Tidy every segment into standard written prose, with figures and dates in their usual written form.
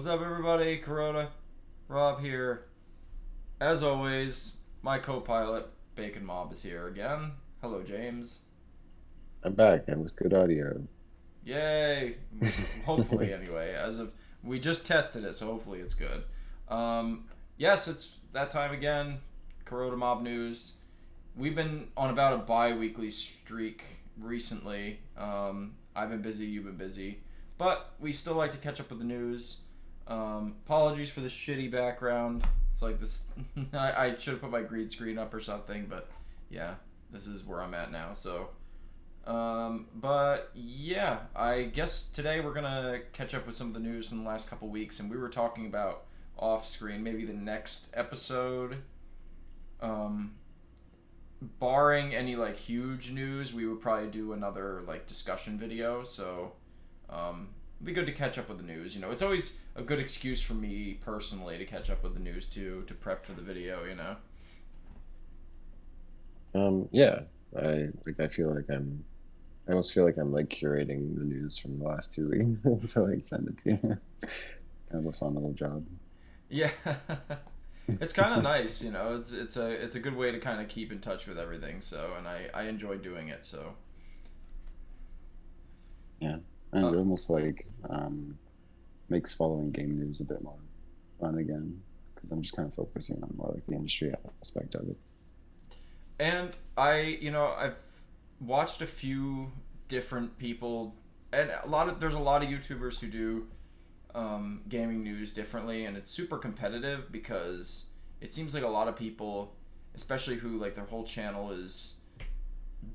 What's up, everybody? Kuroda Rob here. As always, my co-pilot Bacon Mob is here again. Hello, James. I'm back and with good audio. Yay! Hopefully, anyway. As of we just tested it, so hopefully it's good. Yes, it's that time again. Kuroda Mob news. We've been on about a bi-weekly streak recently. I've been busy, you've been busy, but we still like to catch up with the news. Apologies for the shitty background. It's like this. I should have put my green screen up or something, but yeah, this is where I'm at now. But yeah, I guess today we're gonna catch up with some of the news from the last couple weeks, and we were talking about off screen, maybe the next episode. Um, Barring any like huge news, we would probably do another like discussion video. It'd be good to catch up with the news. It's always a good excuse for me personally to catch up with the news too, to prep for the video. Yeah, I feel like I almost feel like I'm like curating the news from the last 2 weeks to like send it to you. Kind of a fun little job. Yeah, it's kind of nice. It's a good way to kind of keep in touch with everything. And I enjoy doing it. Yeah, and Uh, it almost like makes following game news a bit more fun again because I'm just kind of focusing on more like the industry aspect of it. and I've watched a few different people, and there's a lot of YouTubers who do gaming news differently, and it's super competitive because it seems like a lot of people, especially who like their whole channel is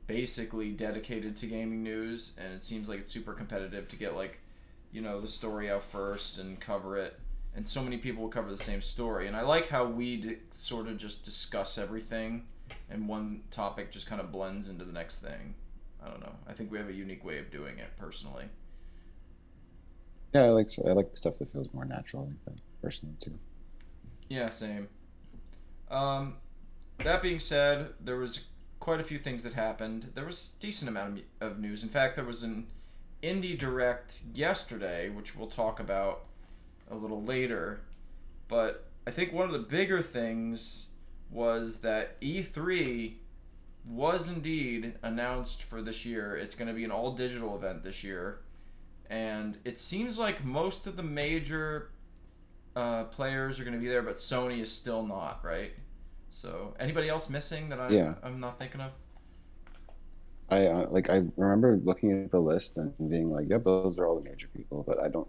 basically dedicated to gaming news, and it seems like it's super competitive to get like the story out first and cover it. And so many people will cover the same story, and I like how sort of just discuss everything, and one topic just kind of blends into the next thing. I don't know. I think we have a unique way of doing it personally. Yeah, I like stuff that feels more natural like that personally too. Yeah, same. Um, that being said, there was quite a few things that happened. There was a decent amount of news. In fact, there was an indie direct yesterday, which we'll talk about a little later. But I think one of the bigger things was that E3 was indeed announced for this year. It's going to be an all digital event this year. And it seems like most of the major players are going to be there, but Sony is still not, right? So, anybody else missing that Yeah, I'm not thinking of? I remember looking at the list and being like, "Yep, those are all the major people," but I don't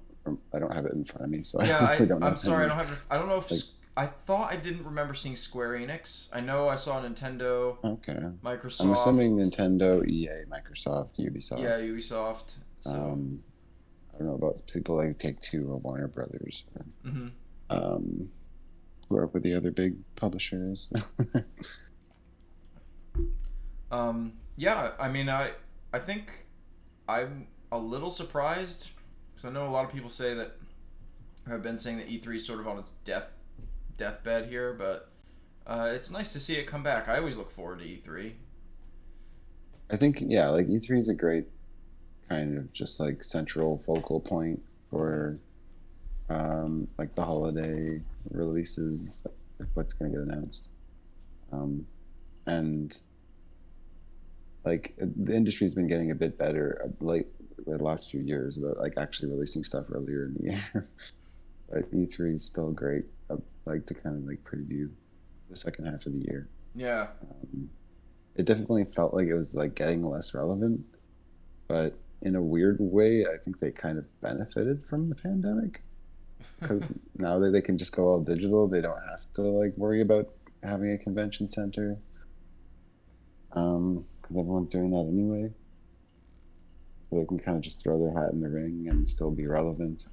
have it in front of me, so I Yeah, honestly don't I'm know sorry, I any. don't have I don't know if Like, I thought I didn't remember seeing Square Enix. I know I saw Nintendo, okay, I'm assuming Microsoft, Nintendo, EA, Microsoft, Ubisoft. yeah, Ubisoft. So, Um, I don't know about people like Take Two or Warner Brothers or hmm um, whoever the other big publishers. yeah, I mean, I think I'm a little surprised because I know a lot of people say that have been saying that E3 is sort of on its deathbed here, but it's nice to see it come back. I always look forward to E3. I think yeah, like E3 is a great kind of just like central focal point Mm-hmm. for like the holiday releases, like what's going to get announced. Um, and like the industry's been getting a bit better late the last few years about like actually releasing stuff earlier in the year. But E3 is still great. I like to kind of like preview the second half of the year. Yeah. Um, it definitely felt like it was like getting less relevant, but in a weird way, I think they kind of benefited from the pandemic because now that they can just go all digital, they don't have to like worry about having a convention center. Because everyone's doing that anyway, so they can kind of just throw their hat in the ring and still be relevant.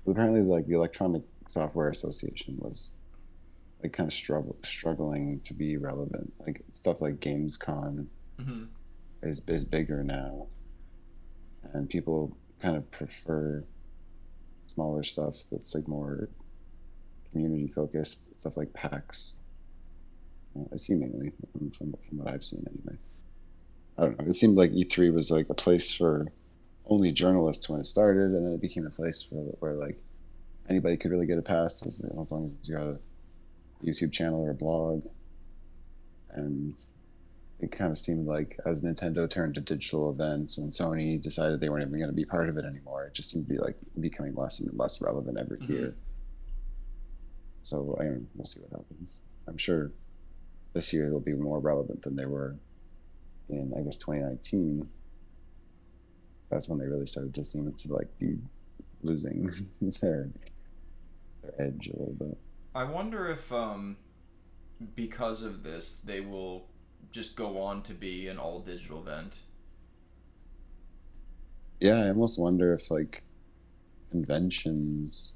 But apparently, like the Electronic Software Association was like kind of struggling to be relevant. Like stuff like Gamescom hmm is bigger now, and people kind of prefer smaller stuff that's like more community focused stuff like PAX, seemingly from what I've seen anyway. I don't know. It seemed like E3 was like a place for only journalists when it started, and then it became a place for where like anybody could really get a pass as long as you got a YouTube channel or a blog. And it kind of seemed like as Nintendo turned to digital events and Sony decided they weren't even going to be part of it anymore, it just seemed to be like becoming less and less relevant every Hmm. year. So I mean, we'll see what happens. I'm sure this year they'll be more relevant than they were in, I guess, 2019. That's when they really started to seem to like be losing their their edge a little bit. I wonder if because of this they will just go on to be an all digital event. Yeah, I almost wonder if like conventions,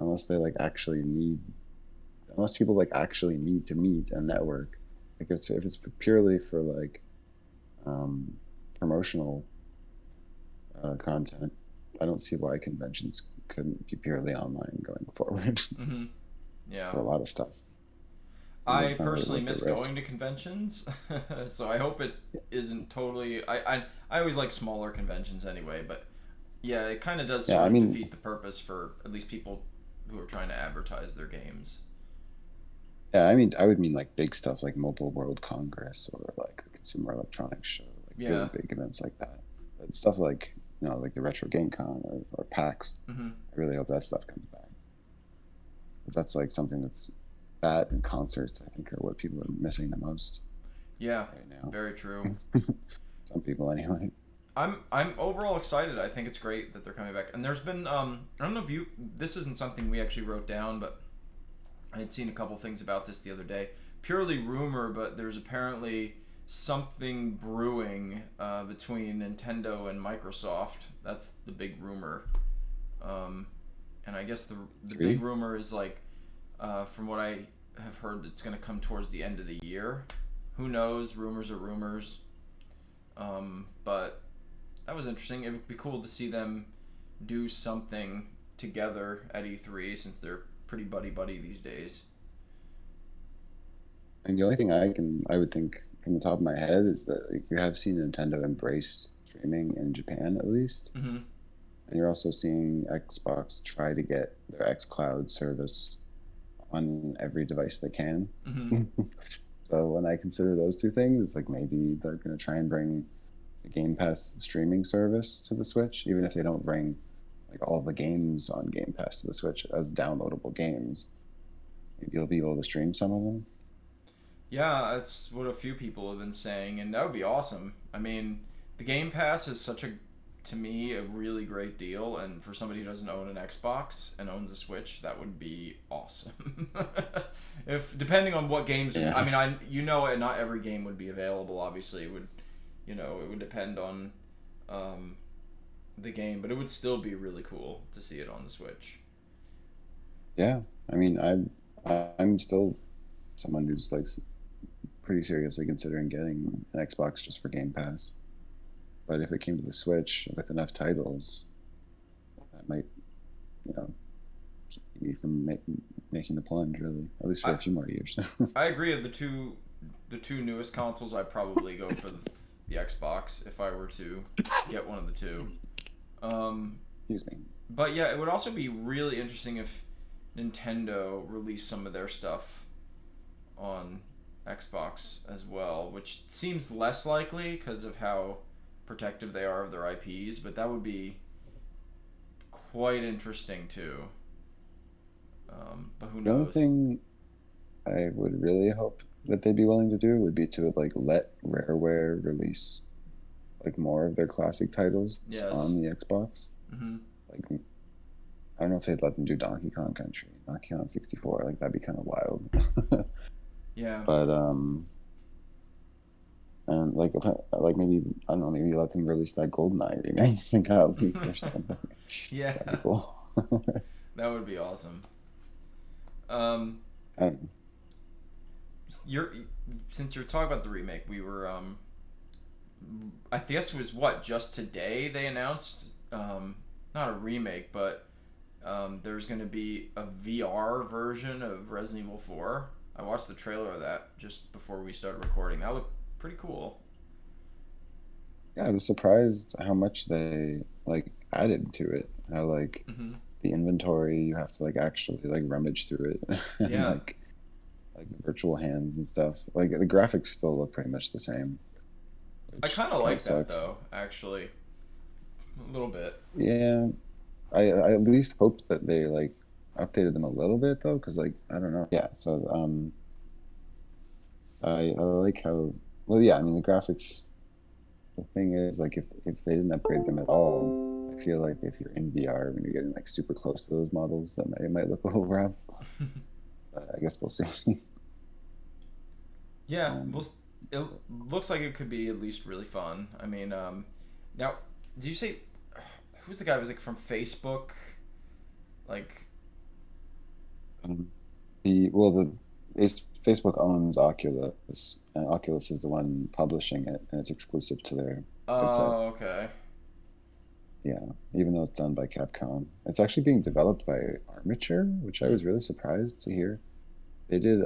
unless they like actually need, unless people like actually need to meet and network, like if it's purely for like um, promotional content, I don't see why conventions couldn't be purely online going forward Hmm. Yeah. for a lot of stuff. Seems like I it's not really personally worth the miss risk. going to conventions, so I hope it isn't totally. I always like smaller conventions anyway, but yeah, it kind of does Yeah, sort I of mean, defeat the purpose for at least people who are trying to advertise their games. yeah, I mean, I would mean like big stuff like Mobile World Congress or like the Consumer Electronics Show, like really Yeah. big events like that. But stuff like, like the Retro Game Con or PAX, Hmm. I really hope that stuff comes back because that's like something that's that and concerts, I think, are what people are missing the most Yeah. right now. Very true. Some people, anyway. I'm overall excited. I think it's great that they're coming back. And there's been I don't know if you this isn't something we actually wrote down, but I had seen a couple things about this the other day. Purely rumor, but there's apparently something brewing between Nintendo and Microsoft. That's the big rumor. Um, and I guess the big Three? rumor is like, from what I have heard, it's going to come towards the end of the year. Who knows? Rumors are rumors. But that was interesting. It would be cool to see them do something together at E3 since they're pretty buddy buddy these days. And the only thing I would think from the top of my head is that like, you have seen Nintendo embrace streaming in Japan at least. Mm-hmm. And you're also seeing Xbox try to get their xCloud service on every device they can. Mm-hmm. So when I consider those two things, it's like maybe they're going to try and bring the Game Pass streaming service to the Switch, even if they don't bring like all the games on Game Pass to the Switch as downloadable games. Maybe you'll be able to stream some of them. Yeah, that's what a few people have been saying, and that would be awesome. I mean, the Game Pass is such a, to me, a really great deal, and for somebody who doesn't own an Xbox and owns a Switch, that would be awesome. If depending on what games, I Yeah. mean, not every game would be available. Obviously, it would, it would depend on um, the game, but it would still be really cool to see it on the Switch. Yeah. I mean, I'm still someone who's like pretty seriously considering getting an Xbox just for Game Pass. But if it came to the Switch with enough titles, that might, you know, keep me from making the plunge, really, at least for I a few more years. I agree. Of the two newest consoles, I'd probably go for the Xbox if I were to get one of the two. Um, Excuse me. but yeah, it would also be really interesting if Nintendo released some of their stuff on Xbox as well, which seems less likely because of how protective they are of their IPs. But that would be quite interesting too. But who The only knows? thing I would really hope that they'd be willing to do would be to like let Rareware release like more of their classic titles Yes. on the Xbox. Mm-hmm. Like I don't know if they'd let them do Donkey Kong Country, Donkey Kong 64. Like that'd be kind of wild. Yeah. But and like maybe I don't know, maybe let them release that GoldenEye remake and got leaked or something. Yeah. That'd be cool. That would be awesome. Um, I don't know. you're since you're talking about the remake, we were I guess it was what just today they announced not a remake, but there's going to be a VR version of Resident Evil 4. I watched the trailer of that just before we started recording. That looked pretty cool. Yeah, I was surprised how much they like added to it. How like Mm-hmm. the inventory. You have to like actually like rummage through it, and Yeah, like the virtual hands and stuff. Like the graphics still look pretty much the same, I which kind of kind of like that sucks. though, actually, a little bit. Yeah, I at least hope that they like updated them a little bit though, because like I don't know. Yeah, so I like how well yeah, I mean the graphics. The thing is like if they didn't upgrade them at all, I feel like if you're in VR when you're getting like super close to those models, it might look a little rough. I guess we'll see. Yeah, um, well, it looks like it could be at least really fun. I mean, now, did you say who's the guy? Was like from Facebook? Like, um, the well the Facebook owns Oculus, and Oculus is the one publishing it, and it's exclusive to their headset. oh, okay. Yeah, even though it's done by Capcom, it's actually being developed by Armature, which I Hmm. was really surprised to hear. They did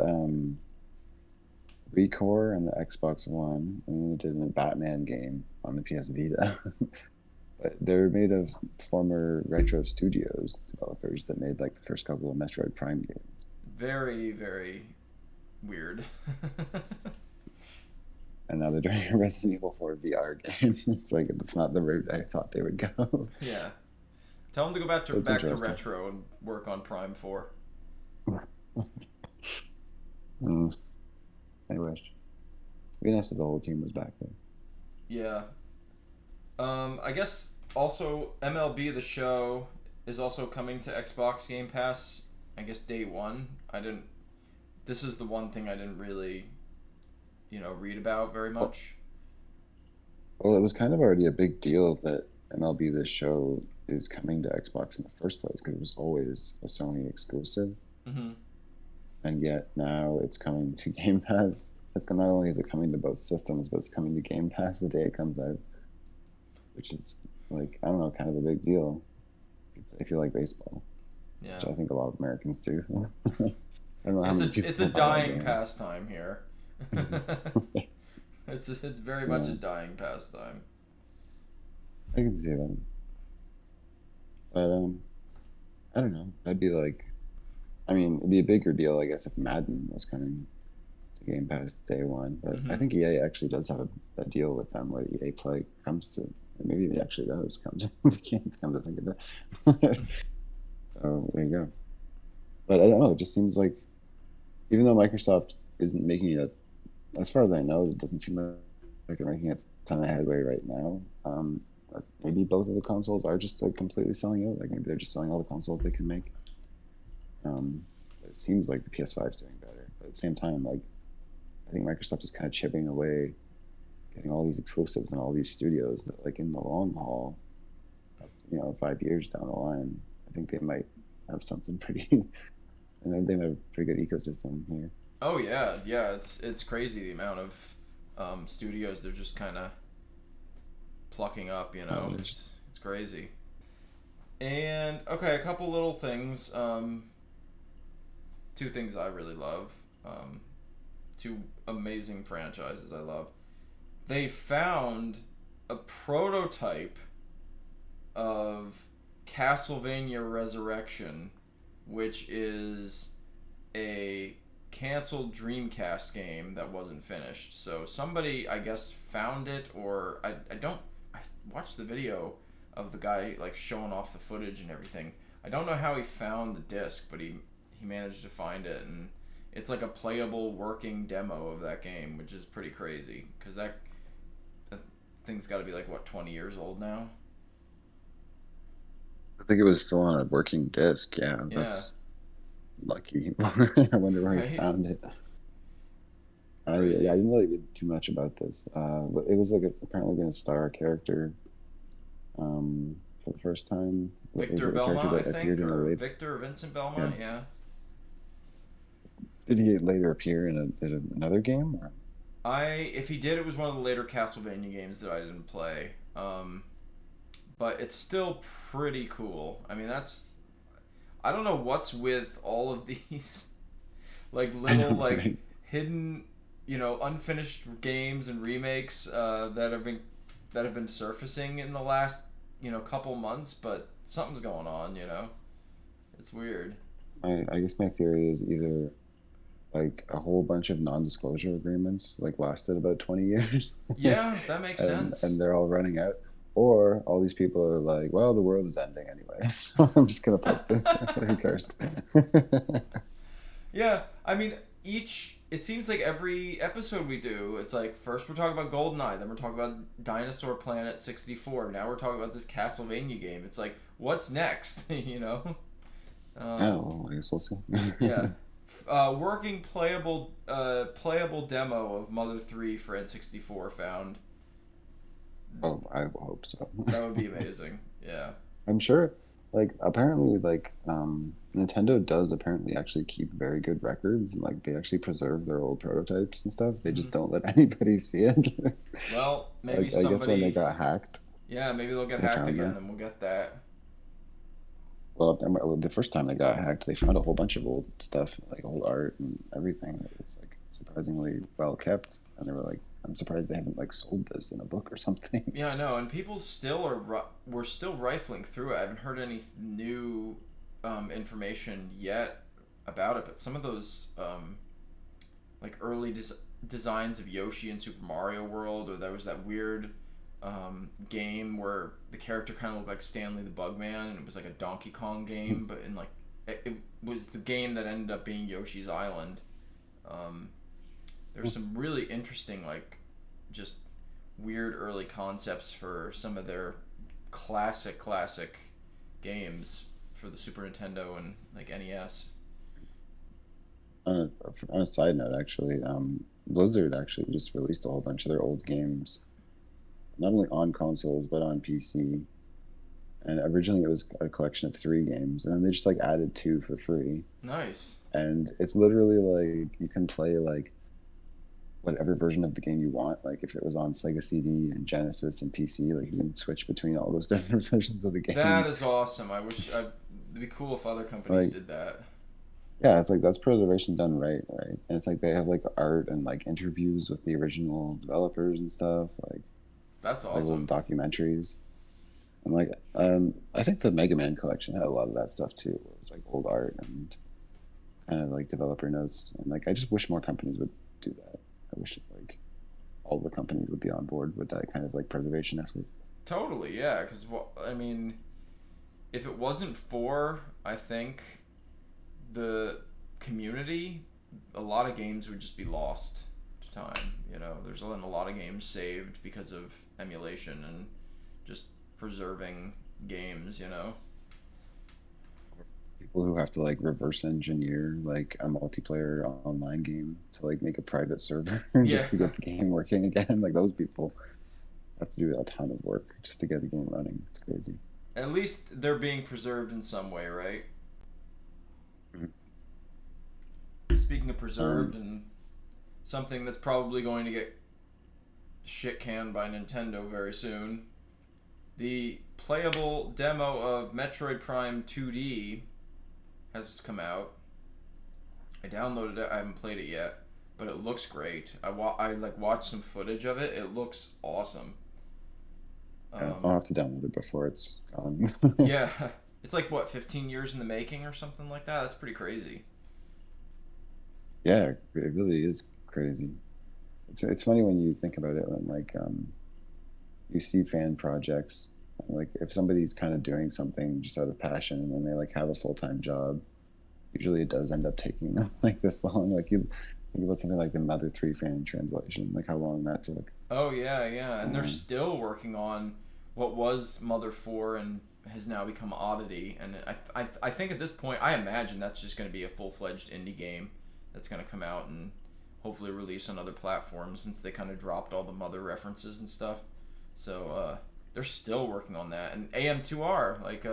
Recore on the Xbox One, and then they did a Batman game on the PS Vita. But they're made of former Retro Studios developers that made like the first couple of Metroid Prime games. Very, very weird. And now they're doing a Resident Evil 4 VR game. It's like it's not the route I thought they would go. Yeah. Tell him to go back to It's back to interesting. retro and work on Prime 4. Mm, I wish. It'd be nice if the whole team was back there. Yeah. I guess also MLB The Show is also coming to Xbox Game Pass. I guess day one. I didn't. This is the one thing I didn't really, read about very Well, much. well, it was kind of already a big deal that MLB This Show is coming to Xbox in the first place because it was always a Sony exclusive. Mm-hmm. And yet now it's coming to Game Pass. Not only is it coming to both systems, but it's coming to Game Pass the day it comes out, which is like I don't know, kind of a big deal if you like baseball, Yeah. which I think a lot of Americans do. I don't know how It's many a it's a people buy that dying game. pastime here. It's very much a Yeah, dying pastime. I can see that, but I don't know. I'd be like, I mean, it'd be a bigger deal, I guess, if Madden was coming to Game Pass day one. But I Mm-hmm. think EA actually does have a deal with them where EA Play comes to, maybe it actually does come to, come to think of it. So there you go. But I don't know. It just seems like even though Microsoft isn't making it, as far as I know, it doesn't seem like they're making a ton of headway right now. Maybe both of the consoles are just like completely selling out. Like maybe they're just selling all the consoles they can make. It seems like the PS5 is doing better, but at the same time, like I think Microsoft is kind of chipping away, getting all these exclusives and all these studios that, like in the long haul, 5 years down the line, I think they might have something pretty. And then they have a pretty good ecosystem here. Oh yeah, yeah. It's crazy the amount of studios they're just kind of plucking up. There's It's crazy. And okay, a couple little things. Two things I really love. Um, Two amazing franchises I love. They found a prototype of Castlevania Resurrection, which is a canceled Dreamcast game that wasn't finished. So somebody, I guess, found it, or I don't. I watched the video of the guy like showing off the footage and everything. I don't know how he found the disc, but he managed to find it, and it's like a playable working demo of that game, which is pretty crazy because that thing's got to be like what 20 years old now. I think it was still on a working disc. Yeah, Yeah, that's lucky. I wonder where he right. found it. Yeah, I Crazy. didn't really read too much about this, but it was like apparently going to star a character for the first time. Was Victor it a character Belmont, I that appeared think, in a or late? Victor or Vincent Yeah, Belmont. Yeah. did he later appear in another game? Or? If he did, it was one of the later Castlevania games that I didn't play. But it's still pretty cool. I mean, I don't know what's with all of these like I little know, like right? hidden, unfinished games and remakes that have been surfacing in the last couple months. But something's going on. It's weird. I guess my theory is either like a whole bunch of non-disclosure agreements like lasted about 20 years Yeah, that makes sense. and they're all running out, or all these people are like, well, the world is ending anyway, so I'm just gonna post this. Who cares? Yeah, I mean, it seems like every episode we do, it's like first we're talking about GoldenEye, then we're talking about Dinosaur Planet 64. Now we're talking about this Castlevania game. It's like, what's next? You know? Yeah, Um, well, I guess we'll see. yeah. Working playable demo of Mother 3 for N64 found. Oh, I hope so. That would be amazing. Yeah. I'm sure, like, apparently, like, Nintendo does apparently actually keep very good records, and like they actually preserve their old prototypes and stuff. They Hmm. just don't let anybody see it. Well, maybe Like, I guess when they somebody. got hacked, Yeah, maybe they'll get they hacked found again them. and we'll get that. Well, I remember the first time they got hacked, they found a whole bunch of old stuff, like old art and everything that was like surprisingly well kept. And they were like, I'm surprised they haven't like sold this in a book or something. Yeah, I know, and people still we're still rifling through it. I haven't heard any new information yet about it, but some of those like early designs of Yoshi in Super Mario World, or there was that weird game where the character kind of looked like Stanley the Bugman, and it was like a Donkey Kong game, but in like it was the game that ended up being Yoshi's Island. Um, there's some really interesting like just weird early concepts for some of their classic games for the Super Nintendo and like NES. On a side note, actually, Blizzard actually just released a whole bunch of their old games, not only on consoles but on PC. And originally it was a collection of 3 games, and then they just like added 2 for free. Nice. And it's literally like you can play like whatever version of the game you want. Like if it was on Sega CD and Genesis and PC, like you can switch between all those different versions of the That game. is awesome. It'd be cool if other companies Like did that. yeah, it's like that's preservation done right, right? And it's like they have like art and like interviews with the original developers and stuff, That's like little awesome. documentaries. And like I think the Mega Man collection had a lot of that stuff too. It was like old art and kind of like developer notes. And like I just wish more companies would do that. I wish like all the companies would be on board with that kind of like preservation effort. Totally, yeah. Because well, I mean, if it wasn't for, I think, the community, a lot of games would just be lost to time. You know, there's been a lot of games saved because of emulation and just preserving games. You know. People who have to like reverse engineer like a multiplayer online game to like make a private server Yeah. just to get the game working again. Like those people have to do a ton of work just to get the game running. It's crazy. At least they're being preserved in some way, right? Mhm. Speaking of preserved Um, and something that's probably going to get shit canned by Nintendo very soon, the playable demo of Metroid Prime 2D has just come out. I downloaded it. I haven't played it yet, but it looks great. I like watched some footage of it. It looks awesome. yeah, I'll Um, have to download it before it's gone. yeah, it's like what 15 years in the making or something like that. That's pretty crazy. Yeah, it really is crazy. It's funny when you think about it when like you see fan projects, like if somebody's kind of doing something just out of passion and then they like have a full-time job, usually it does end up taking them like this long. Like you think about something like the Mother 3 fan translation, like how long that took. Oh yeah, yeah, and they're Um, still working on what was Mother 4 and has now become Oddity. And I think at this point, I imagine that's just going to be a full fledged indie game that's going to come out and hopefully release on other platforms since they kind of dropped all the Mother references and stuff. So they're still working on that. And AM2R, like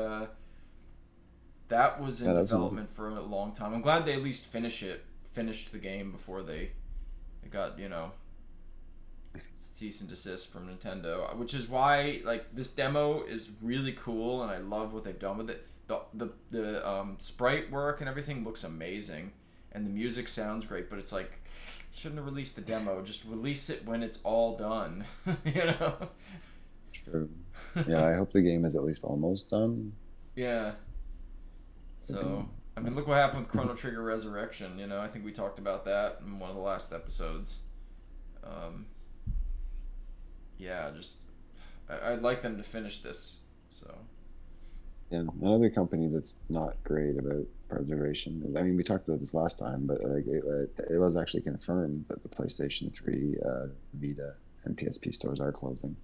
that was yeah, in that was another. development for a long time. I'm glad they at least finished the game before it got cease and desist from Nintendo, which is why like this demo is really cool and I love what they've done with it. The sprite work and everything looks amazing, and the music sounds great. But it's like shouldn't have released the demo. Just release it when it's all done. you know. True. Yeah, I hope the game is at least almost done. Yeah. So, I mean, look what happened with Chrono Trigger Resurrection. You know, I think we talked about that in one of the last episodes. Um, yeah, just I'd like them to finish this. So, Yeah, another company that's not great about preservation. I mean, we talked about this last time, but like it was actually confirmed that the PlayStation 3, Vita, and PSP stores are closing.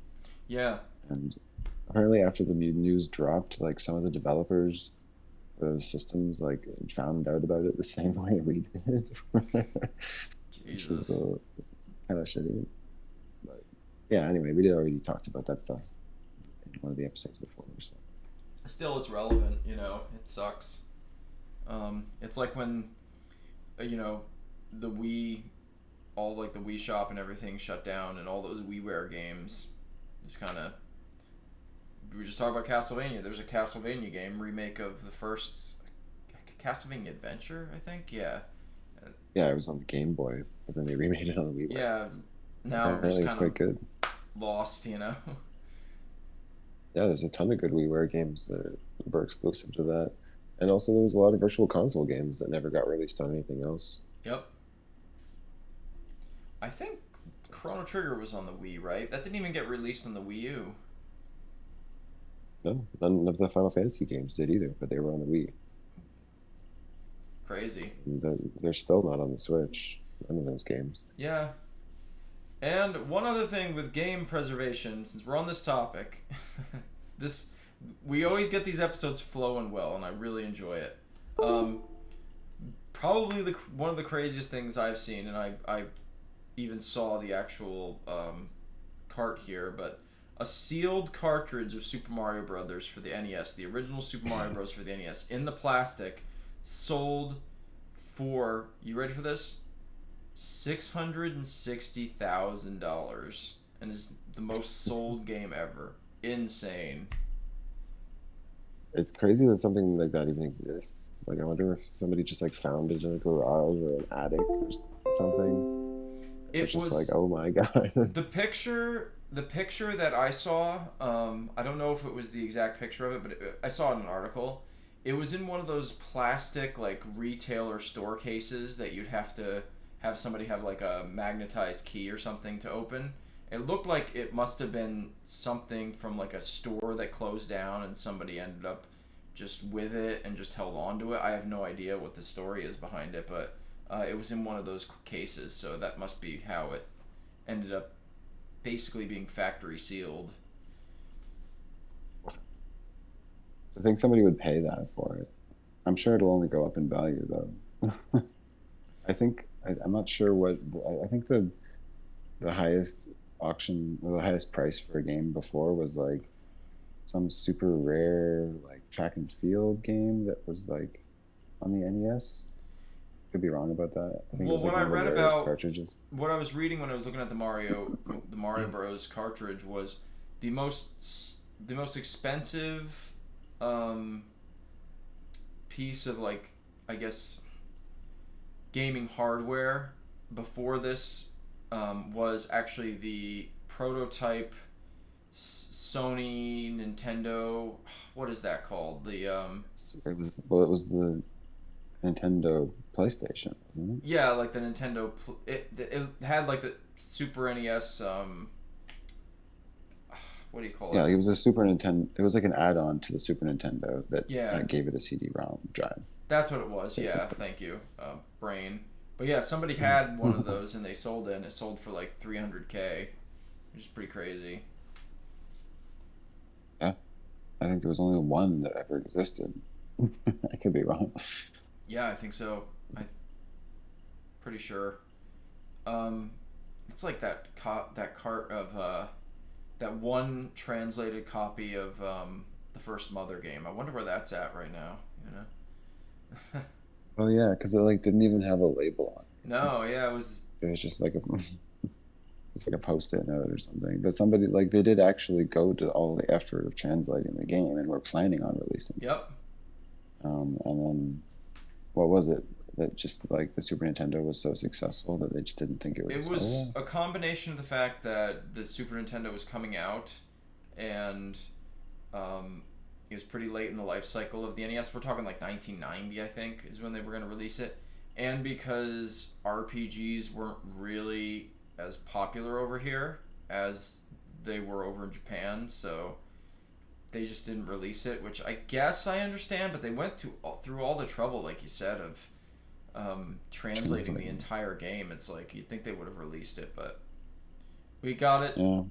yeah, And apparently, after the news dropped, like some of the developers of those systems like found out about it the same way we did, which is Jesus. kind of shitty. But yeah, anyway, we did already talked about that stuff in one of the episodes before. So Still, it's relevant. You know, it sucks. It's like when, you know, the Wii, all like the Wii Shop and everything shut down, and all those WiiWare games just kind of. We were just talking about Castlevania. There's a Castlevania game remake of the first Castlevania Adventure, I think. Yeah, yeah, it was on the Game Boy, but then they remade it on the WiiWare. yeah. Now just Apparently, it's kind of quite good. lost. You know. Yeah, there's a ton of good WiiWare games that were exclusive to that. And also, there was a lot of virtual console games that never got released on anything else. Yep. I think Chrono Trigger was on the Wii, right? That didn't even get released on the Wii U. No, none of the Final Fantasy games did either, but they were on the Wii. Crazy. And they're still not on the Switch. None of those games. Yeah. And one other thing with game preservation, since we're on this topic, this we always get these episodes flowing well, and I really enjoy it. Um, Probably one of the craziest things I've seen, and I even saw the actual cart here, but a sealed cartridge of Super Mario Brothers for the NES, the original Super Mario Bros. For the NES, in the plastic, sold for, you ready for this? $660,000, and is the most sold game ever. Insane. It's crazy that something like that even exists. Like, I wonder if somebody just like found it in a garage or an attic or something. It's It just like, was oh my god. the picture. The picture that I saw. I don't know if it was the exact picture of it, but I saw it in an article. It was in one of those plastic like retailer store cases that you'd have to have somebody have like a magnetized key or something to open. It looked like it must have been something from like a store that closed down and somebody ended up just with it and just held on to it. I have no idea what the story is behind it, but it was in one of those cases, so that must be how it ended up basically being factory sealed. I think somebody would pay that for it. I'm sure it'll only go up in value though. I'm not sure what. I think the highest auction or the highest price for a game before was like some super rare like track and field game that was like on the NES. Could be wrong about that. I think it Well, was like what I one of the read rarest about, cartridges. what I was reading when I was looking at the Mario Bros. Cartridge was the most expensive um, piece of like, I guess, gaming hardware before this was actually the prototype Sony Nintendo. What is that called? It was the Nintendo PlayStation, wasn't it? Yeah, like the Nintendo. It had like the Super NES. What do you call Yeah, it? it was a Super Nintendo. It was like an add-on to the Super Nintendo that Yeah, gave it a CD-ROM drive, that's what it was. Yeah, basically. thank you, brain. But yeah, somebody had one of those and they sold it, and it sold for like 300K, which is pretty crazy. Yeah, I think there was only one that ever existed. I could be wrong. Yeah, I think so. I'm pretty sure. Um, it's like that cart of that one translated copy of the first Mother game. I wonder where that's at right now. You know. Oh yeah, because it like didn't even have a label on No, yeah, it was. it. It was just like a it's like a post-it note or something. But somebody like they did actually go to all the effort of translating the game and were planning on releasing it. Yep. And then what was it? That just like the Super Nintendo was so successful that they just didn't think it would It sell was well. a combination of the fact that the Super Nintendo was coming out, and um, It was pretty late in the life cycle of the NES. We're talking like 1990, I think, is when they were going to release it. And because RPGs weren't really as popular over here as they were over in Japan, so they just didn't release it, which I guess I understand, but they went through all the trouble, like you said, of translating the entire game. It's like you'd think they would have released it, but we got it. Yeah.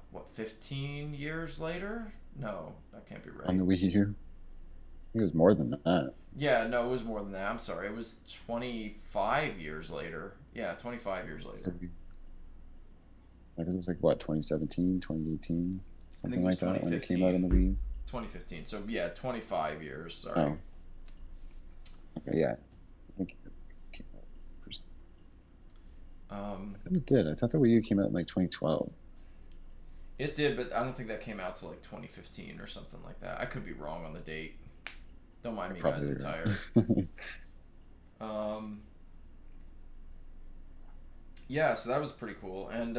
What, 15 years later? No, that can't be right. On the Wii U. I think it was more than that. Yeah, no, it was more than that. I'm sorry. It was 25 years later. Yeah, 25 years later. So it was like what, 2017, 2018, I think something it was like that when it came 2015. out on the Wii. 2015. So, yeah, 25 years. Sorry. Oh, okay, yeah. I think it came out first. Um, I thought it did. I thought the Wii U came out in like 2012. it did, but I don't think that came out till like 2015 or something like that. I could be wrong on the date. Don't mind me, guys. I'm tired. Um, yeah, so that was pretty cool. And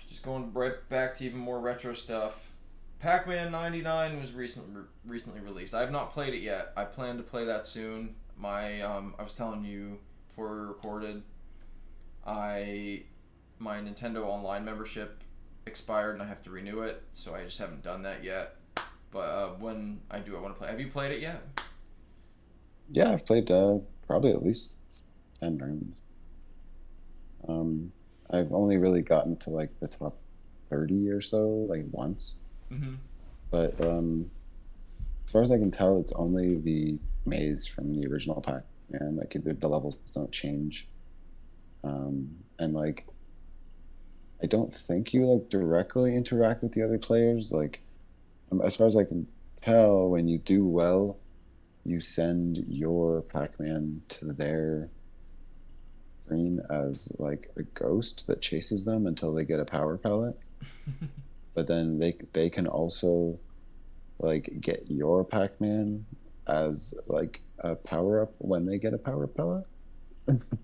just going right back to even more retro stuff. Pac-Man 99 was recently released. I have not played it yet. I plan to play that soon. I was telling you before we recorded, my Nintendo Online membership expired and I have to renew it, so I just haven't done that yet. But when I do, I want to play. Have you played it yet? Yeah, I've played probably at least 10 rounds. Um, I've only really gotten to like the top 30 or so, like once. Mm-hmm. But as far as I can tell, it's only the maze from the original Pac-Man. Like the levels don't change. And like I don't think you like directly interact with the other players. Like as far as I can tell, when you do well, you send your Pac-Man to their screen as like a ghost that chases them until they get a power pellet. But then they can also like get your Pac-Man as like a power up when they get a power pellet.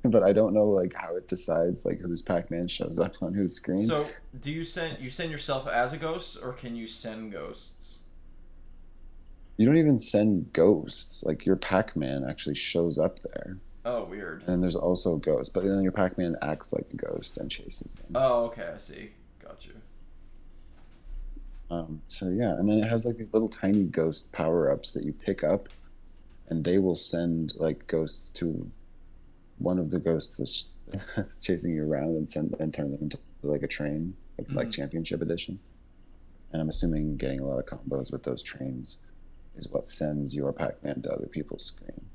But I don't know like how it decides like whose Pac-Man shows up on whose screen. So, do you send yourself as a ghost, or can you send ghosts? You don't even send ghosts. Like your Pac-Man actually shows up there. Oh, weird. And then there's also ghosts, but then your Pac-Man acts like a ghost and chases them. Oh, okay, I see. Got you. So yeah, and then it has like these little tiny ghost power-ups that you pick up, and they will send like ghosts to one of the ghosts that's chasing you around and turn them into like a train, like Championship Edition. And I'm assuming getting a lot of combos with those trains is what sends your Pac-Man to other people's screen.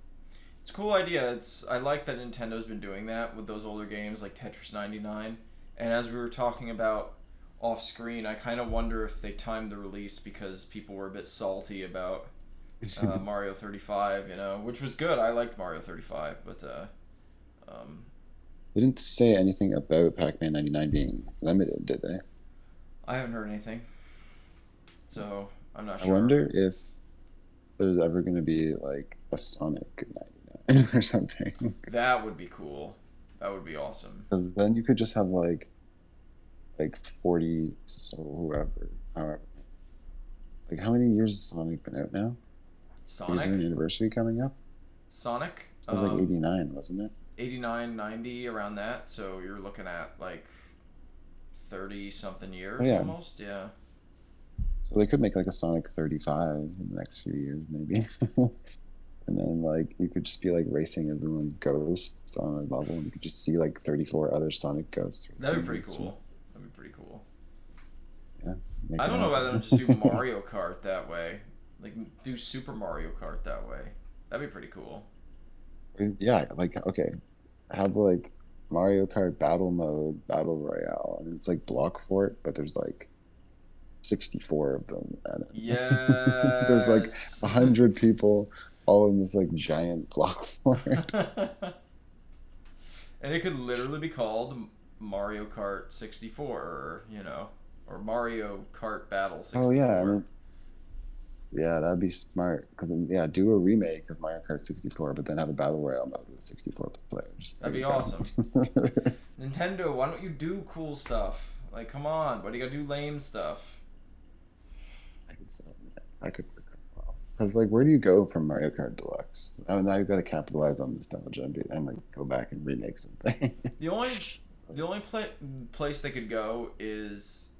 It's a cool idea. I like that Nintendo's been doing that with those older games like Tetris 99. And as we were talking about off screen, I kind of wonder if they timed the release because people were a bit salty about Mario 35, which was good. I liked Mario 35, but They didn't say anything about Pac-Man 99 being limited, did they? I haven't heard anything, so I'm not I sure. wonder if there's ever going to be like a Sonic 99 or something. That would be cool. That would be awesome. Because then you could just have like 40, so whoever, however. Like how many years has Sonic been out now? Is there an Sonic? anniversary coming up? Sonic? It was like 89, wasn't it? 89, 90, around that. So you're looking at like 30 something years Oh, yeah. almost. Yeah. So they could make like a Sonic 35 in the next few years, maybe. And then like you could just be like racing everyone's ghosts on a level, and you could just see like 34 other Sonic ghosts. That'd be pretty cool. That'd be pretty cool. Yeah. I don't know why they don't just do Mario Kart that way. Like do Super Mario Kart that way. That'd be pretty cool. Yeah, like okay, have like Mario Kart Battle Mode, Battle Royale, and it's like block fort, but there's like 64 of them, and there's like Yes. 100 people all in this like giant block fort. And it could literally be called Mario Kart 64, or Mario Kart Battle 64. Oh yeah, yeah, that'd be smart. Because yeah, do a remake of Mario Kart 64, but then have a battle royale mode with 64 players. That'd be awesome. Nintendo, why don't you do cool stuff? Like, come on, why do you gotta do lame stuff? I could sell that. I could work out well. Because like, where do you go from Mario Kart Deluxe? Oh, now you've got to capitalize on nostalgia and like go back and remake something. The only place they could go is,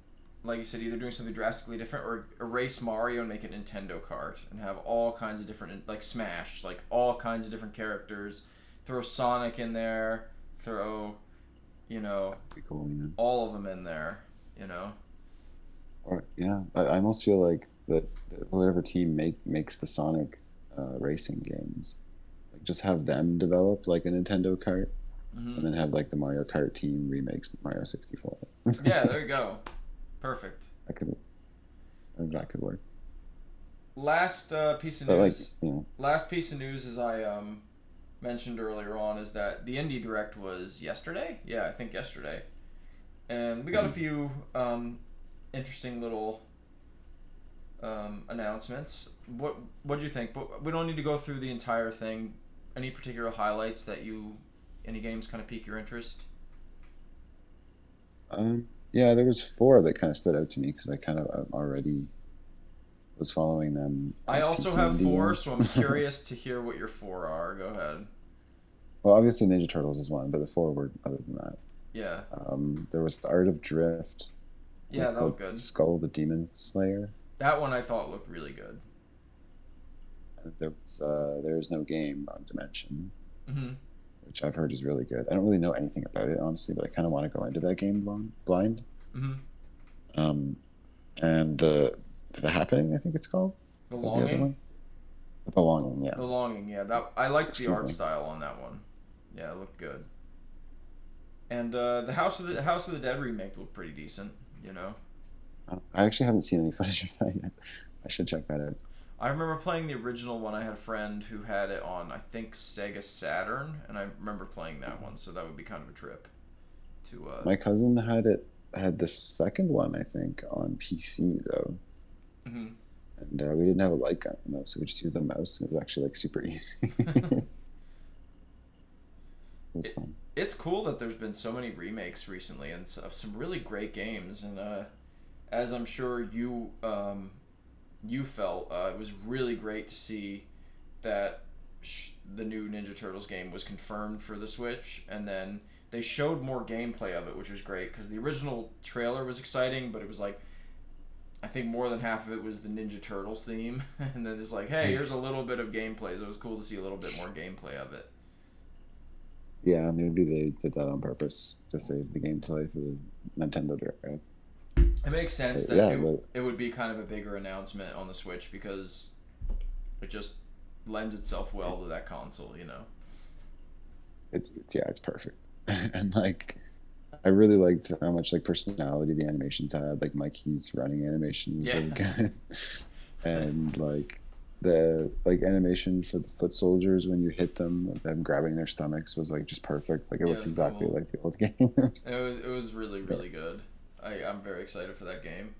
like you said, either doing something drastically different or erase Mario and make it Nintendo Kart and have all kinds of different, like Smash, like all kinds of different characters. Throw Sonic in there. Throw, you know, That'd be cool, you know. all of them in there. You know. Or yeah, I almost feel like that whoever team makes the Sonic racing games, like just have them develop like a Nintendo Kart, Hmm. and then have like the Mario Kart team remakes Mario 64. Yeah, there you go. Perfect. That could that could work. Last piece of But like news. you know, Last piece of news, as I mentioned earlier on, is that the Indie Direct was yesterday. Yeah, I think yesterday, and we got a mhm. few interesting little announcements. What do you think? But we don't need to go through the entire thing. Any particular highlights that any games kind of pique your interest? Yeah, there was four that kind of stood out to me because I kind of already was following them I as also PC have indie four, so games. I'm curious to hear what your four are. Go ahead. Well, obviously Ninja Turtles is one, but the four were other than that. Yeah, There was Art of Drift, and yeah, it's that was called good. Skull the Demon Slayer. That one I thought looked really good. And there is no game on Dimension, Hmm. which I've heard is really good. I don't really know anything about it honestly, but I kind of want to go into that game blind. Hmm. Um, and the Happening, I think it's called, The was the other Longing. one. The Longing, yeah. The Longing, yeah. That I liked the Excuse art me. style on that one. Yeah, it looked good. And the House of the Dead remake looked pretty decent. You know, I actually haven't seen any footage of that yet. I should check that out. I remember playing the original one. I had a friend who had it on, I think, Sega Saturn, and I remember playing that one. So that would be kind of a trip to. My cousin had the second one, I think, on PC though, Mhm. and we didn't have a light gun though, so we just used a mouse, and it was actually like super easy. It was it, fun. it's cool that there's been so many remakes recently and of some really great games. And as I'm sure you felt, it was really great to see that the new Ninja Turtles game was confirmed for the Switch, and then they showed more gameplay of it, which was great because the original trailer was exciting, but it was like I think more than half of it was the Ninja Turtles theme, and then it's like, hey, here's a little bit of gameplay. So it was cool to see a little bit more gameplay of it. Yeah, maybe they did that on purpose to save the gameplay for the Nintendo Direct. It makes sense But that yeah, but it would be kind of a bigger announcement on the Switch because it just lends itself well to that console, you know. it's yeah, it's perfect. And like I really liked how much like personality the animations had. Like Mikey's running animation was Yeah. really good, and like the like animation for the foot soldiers when you hit them, like them grabbing their stomachs was like just perfect. Like it Yeah, looks it's exactly cool. like the old games. It was really But really good. I'm very excited for that game.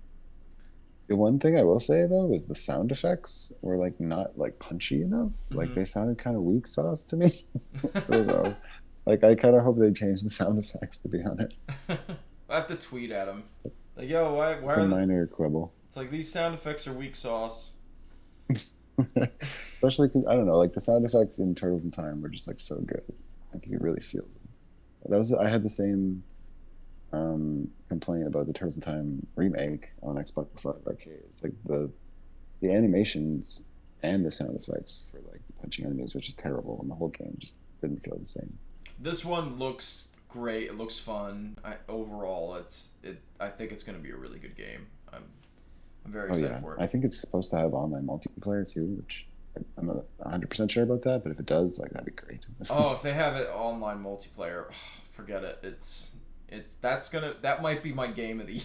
the one thing I will say though is the sound effects were like not like punchy enough. Like Hmm. they sounded kind of weak sauce to me. I don't know. Like I kind of hope they change the sound effects to be honest. I have to tweet at him. Like, yo, why It's a are the? minor quibble. It's like these sound effects are weak sauce. Especially 'cause, I don't know, like the sound effects in Turtles in Time were just like so good. Like you could really feel them. That was I had the same complaint about the Turtles in Time remake on Xbox Live Arcade. It's like the animations and the sound effects for like the punching enemies, which is terrible, and the whole game just didn't feel the same. This one looks great. It looks fun. Overall, I think it's gonna be a really good game. I'm very Oh excited yeah, for it. I think it's supposed to have online multiplayer too, which I'm not 100% sure about that, but if it does, like that'd be great. Oh, if they have it online multiplayer, forget it. That might be my game of the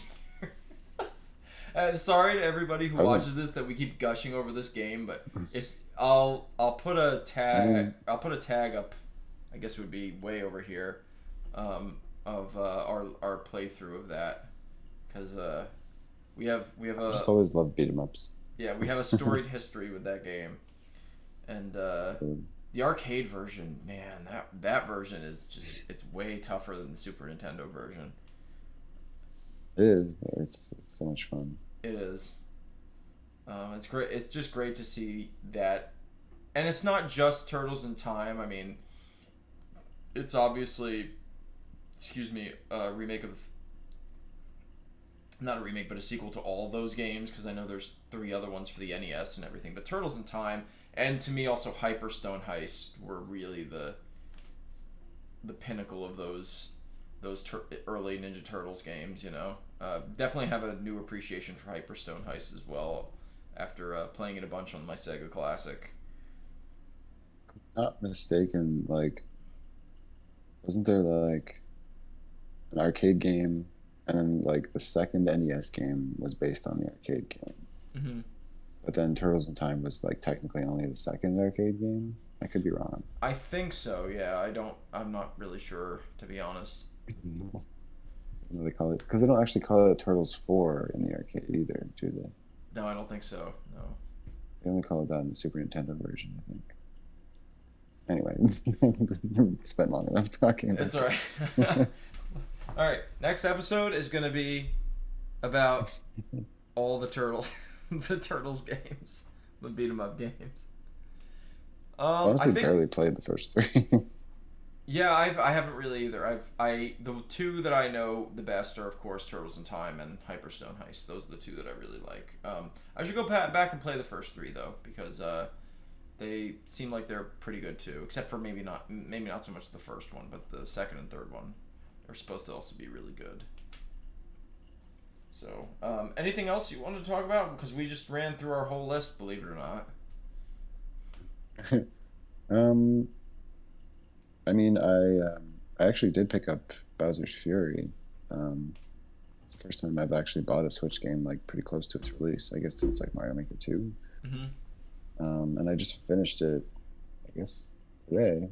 year. Sorry to everybody who I would. watches this that we keep gushing over this game, but if I mean, I'll put a tag up. I guess it would be way over here, of our playthrough of that, because we have I a just always love beat 'em ups. yeah, we have a storied history with that game, and the arcade version, man, that version is just it's way tougher than the Super Nintendo version. It is. It's so much fun. It is. It's great. It's just great to see that, and it's not just Turtles in Time. I mean, it's obviously, excuse me, a remake of, not a remake, but a sequel to all those games, because I know there's three other ones for the NES and everything. But Turtles in Time, and to me also Hyperstone Heist, were really the pinnacle of those early Ninja Turtles games. Definitely have a new appreciation for Hyperstone Heist as well after playing it a bunch on my Sega Classic. Not mistaken, like wasn't there like an arcade game, and then like the second NES game was based on the arcade game, Mm-hmm. but then Turtles in Time was like technically only the second arcade game. I could be wrong. I think so. Yeah, I don't. I'm not really sure, to be honest. What do they call it? Because they don't actually call it Turtles 4 in the arcade either, do they? No, I don't think so. No. They only call it that in the Super Nintendo version, I think. Anyway, spent long enough talking about It's all this. right. All right. Next episode is gonna be about all the turtles, the turtles games, the beat 'em up games. I Honestly, think barely played the first three. yeah, I haven't really either. The two that I know the best are of course Turtles in Time and Hyperstone Heist. Those are the two that I really like. I should go back and play the first three though because they seem like they're pretty good too. Except for maybe not so much the first one, but the second and third one are supposed to also be really good. So, anything else you wanted to talk about? Because we just ran through our whole list, believe it or not. um, I mean, I actually did pick up Bowser's Fury. Um, it's the first time I've actually bought a Switch game like pretty close to its release. I guess since like Mario Maker 2. Mm-hmm. And I just finished it, I guess, today.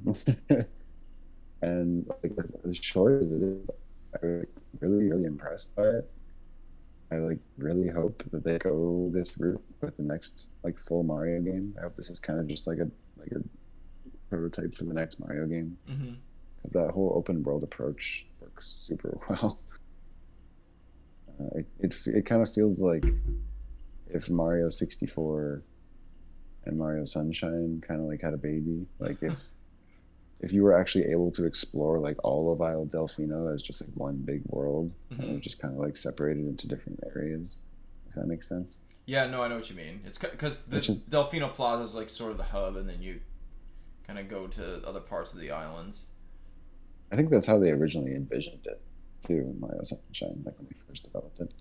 And like as short as it is, I'm really, really impressed by it. I like really hope that they go this route with the next like full Mario game. I hope this is kind of just like a prototype for the next Mario game Mm-hmm. because that whole open world approach works super well. It kind of feels like if Mario 64 and Mario Sunshine kind of like had a baby, like if you were actually able to explore like all of Isle Delfino as just like one big world and it Mm-hmm. was just kind of like separated into different areas, if that makes sense. Yeah, no, I know what you mean. It's because the Which is, Delfino Plaza is like sort of the hub, and then you kind of go to other parts of the islands. I think that's how they originally envisioned it too in Mario Sunshine, like when they first developed it.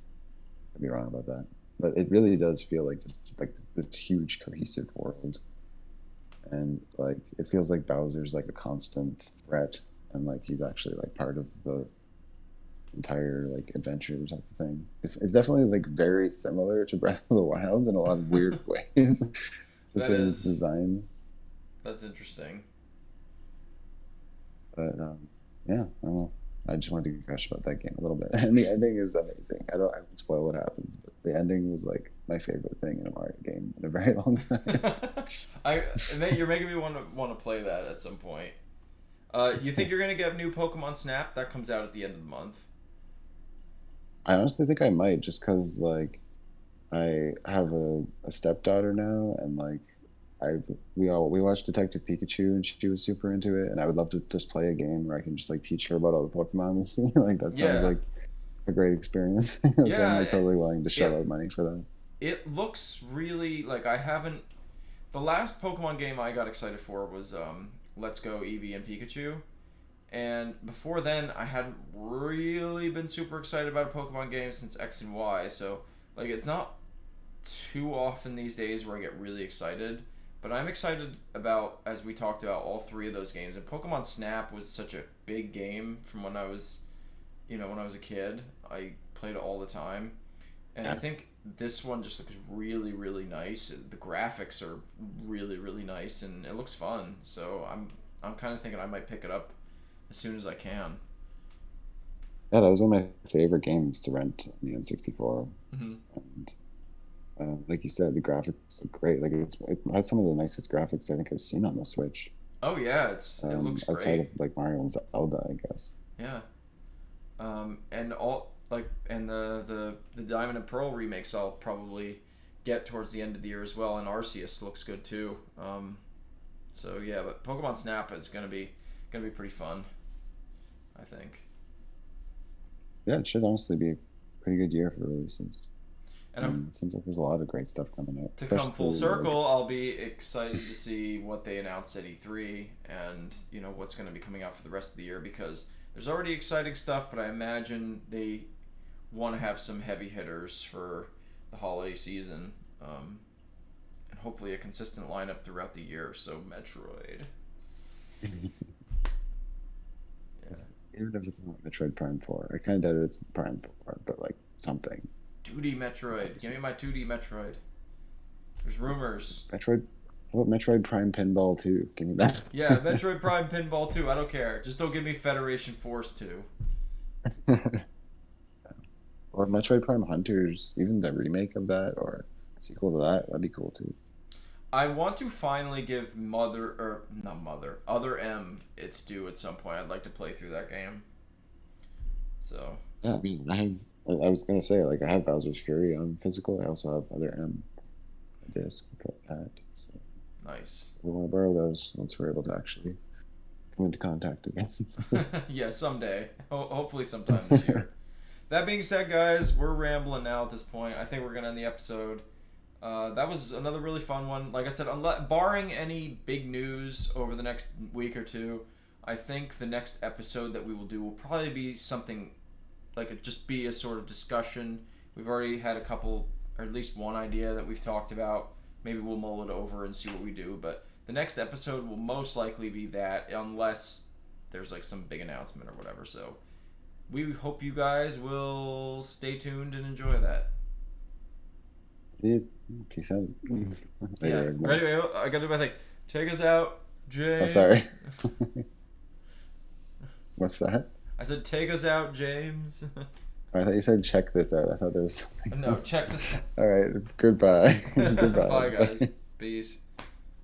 I'd be wrong about that. But it really does feel like just like this huge cohesive world. And like it feels like Bowser's like a constant threat and like he's actually like part of the entire like adventure type of thing. It's definitely like very similar to Breath of the Wild in a lot of weird ways, just That in its is design. that's interesting. But yeah, I don't know. I just wanted to gush about that game a little bit, and the ending is amazing. I won't spoil what happens, but the ending was like my favorite thing in a Mario game in a very long time. You're making me want to play that at some point. You think you're gonna get new Pokemon Snap that comes out at the end of the month? I honestly think I might just because like I have a stepdaughter now, and like we watched Detective Pikachu, and she was super into it, and I would love to just play a game where I can just like teach her about all the Pokemon we see. Like that sounds Yeah, like a great experience. So I'm yeah. like totally willing to shell It out money for that. it looks really like I haven't. The last Pokemon game I got excited for was Let's Go Eevee and Pikachu, and before then I hadn't really been super excited about a Pokemon game since X and Y. So like it's not too often these days where I get really excited. But I'm excited about, as we talked about, all three of those games. And Pokemon Snap was such a big game from when I was, when I was a kid. I played it all the time. And I Yeah, think this one just looks really, really nice. The graphics are really, really nice, and it looks fun. So I'm kind of thinking I might pick it up as soon as I can. yeah, that was one of my favorite games to rent on the N64, Hmm. and like you said, the graphics look great. Like it has some of the nicest graphics I think I've seen on the Switch, Oh yeah, it looks outside great. of like Mario and Zelda, I guess. Yeah. And all like, and the Diamond and Pearl remakes I'll probably get towards the end of the year as well, and Arceus looks good too. So yeah, but Pokemon Snap is gonna be pretty fun, I think. Yeah, it should honestly be a pretty good year for releases. And I'm It seems like there's a lot of great stuff coming out, to come full especially like circle. I'll be excited to see what they announced at E3, and what's going to be coming out for the rest of the year, because there's already exciting stuff, but I imagine they want to have some heavy hitters for the holiday season, and hopefully a consistent lineup throughout the year. So Metroid. Yeah. even if it's not Metroid Prime 4, I kind of doubt it's Prime 4, but like something. 2D Metroid. Give me my 2D Metroid. There's rumors. Metroid. What about Metroid Prime Pinball 2? Give me that. Yeah, Metroid Prime Pinball 2. I don't care. Just don't give me Federation Force 2. Or Metroid Prime Hunters, even the remake of that or sequel to that, that'd be cool too. I want to finally give Other M its due at some point. I'd like to play through that game. So, Yeah, I mean, I was gonna say, like, I have Bowser's Fury on physical. I also have Other M disc pad. So nice. we want to borrow those once we're able to actually come into contact again. Yeah, someday. Hopefully sometime this year. That being said, guys, we're rambling now at this point. I think we're going to end the episode. That was another really fun one. Like I said, barring any big news over the next week or two, I think the next episode that we will do will probably be something like just be a sort of discussion. We've already had a couple, or at least one idea that we've talked about. Maybe we'll mull it over and see what we do. But the next episode will most likely be that, unless there's like some big announcement or whatever. So we hope you guys will stay tuned and enjoy that. Yeah, peace out. Yeah. Later, Ready? I gotta do my thing. Take us out, oh, James. sorry. What's that? I said, take us out, James. I thought you said check this out. I thought there was something No, else. check this out. All right. Goodbye. Goodbye. Bye, guys. Peace.